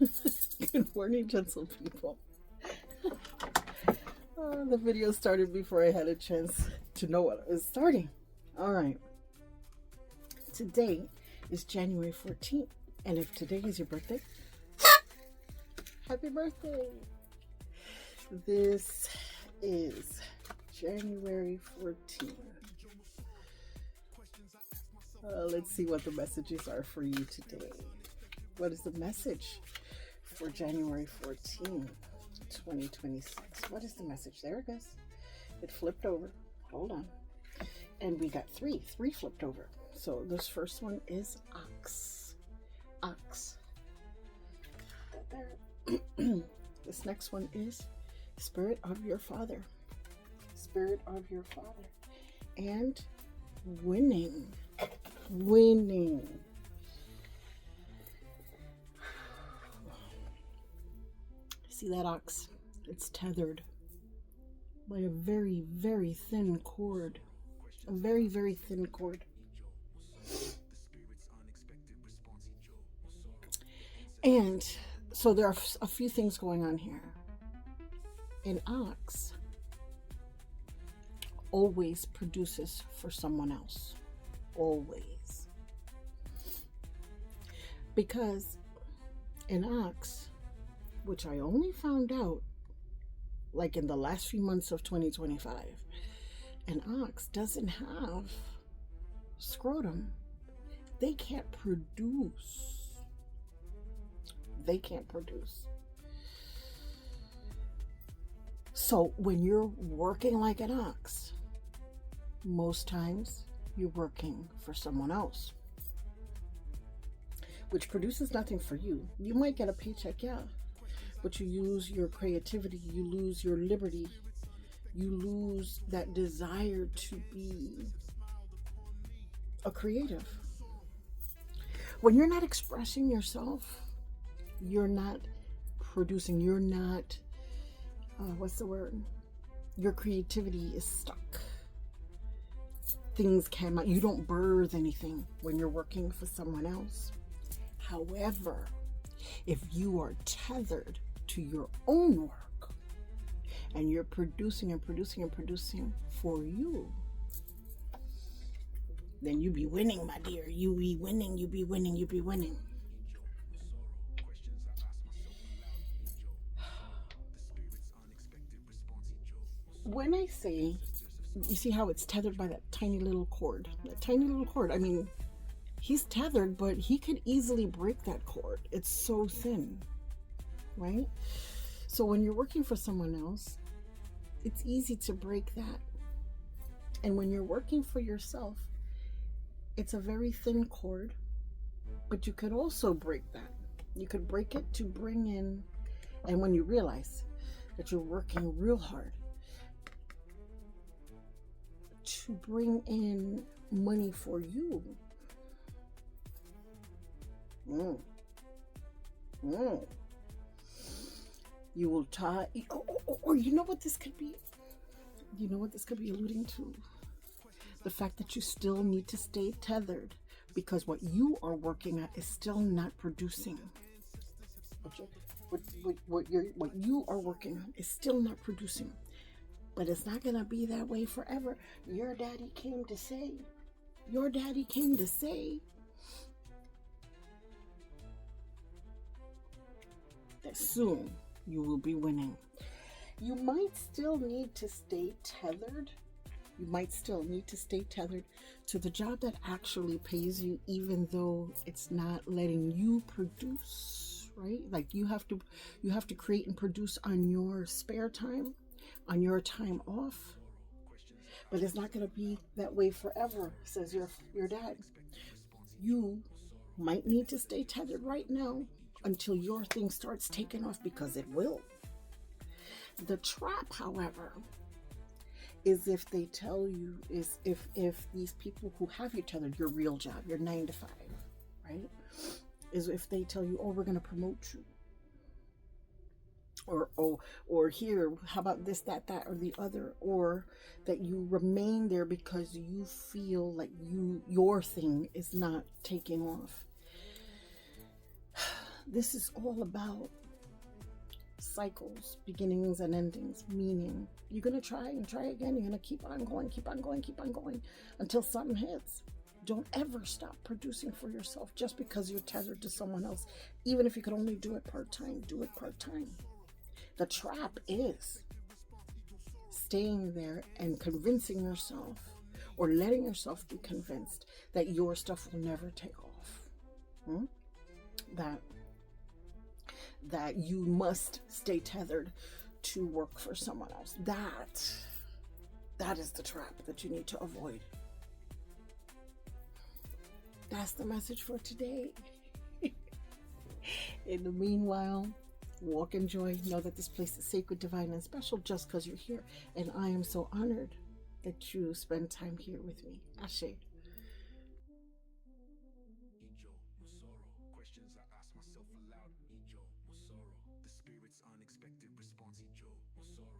Good morning, gentle people. The video started before I had a chance to know what I was starting. All right. Today is January 14th. And if today is your birthday, happy birthday. This is January 14th. Let's see what the messages are for you today. What is the message for January 14th, 2026? What is the message? There it goes. It flipped over. Hold on. And we got three flipped over. So this first one is ox. Ox. There. This next one is spirit of your father. Spirit of your father. And winning. Winning. See that ox? It's tethered by a very, very thin cord. A very, very thin cord. And so there are a few things going on here. An ox always produces for someone else. Always. Because an ox, which I only found out like in the last few months of 2025, an ox doesn't have scrotum. They can't produce. They can't produce. So when you're working like an ox, most times you're working for someone else, which produces nothing for you. You might get a paycheck, yeah, but you lose your creativity, you lose your liberty, you lose that desire to be a creative. When you're not expressing yourself, you're not producing, you're not, what's the word? Your creativity is stuck. Things come out. You don't birth anything when you're working for someone else. However, if you are tethered to your own work and you're producing and producing and producing for you, then you be winning, my dear. You be winning, you be winning, you be winning. When I say, you see how it's tethered by that tiny little cord? That tiny little cord. I mean, he's tethered, but he could easily break that cord. It's so thin, right? So when you're working for someone else, it's easy to break that. And when you're working for yourself, it's a very thin cord, but you could also break that. You could break it to bring in, and when you realize that you're working real hard to bring in money for you. You will tie, or you know what this could be? You know what this could be alluding to? The fact that you still need to stay tethered because what you are working at is still not producing. What you are working on is still not producing. But it's not going to be that way forever. Your daddy came to say that soon you will be winning. You might still need to stay tethered. You might still need to stay tethered to the job that actually pays you, even though it's not letting you produce, right? Like you have to create and produce on your spare time, on your time off. But it's not going to be that way forever, says your dad. You might need to stay tethered right now until your thing starts taking off, because it will. The trap, however, is if they tell you, is if these people who have you tethered, your real job, your 9 to 5, right? Is if they tell you, oh, we're going to promote you. Or here, how about this, that, or the other, or that you remain there because you feel like your thing is not taking off. This is all about cycles, beginnings and endings, meaning you're going to try and try again. You're going to keep on going, keep on going, keep on going until something hits. Don't ever stop producing for yourself just because you're tethered to someone else. Even if you could only do it part-time, do it part-time. The trap is staying there and convincing yourself or letting yourself be convinced that your stuff will never take off. That you must stay tethered to work for someone else. That is the trap that you need to avoid. That's the message for today. In the meanwhile, walk in joy. Know that this place is sacred, divine, and special just because you're here. And I am so honored that you spend time here with me. Ashe. Ijomosoro, questions I ask myself aloud. Ijomosoro, the spirit's unexpected response. Ijomosoro.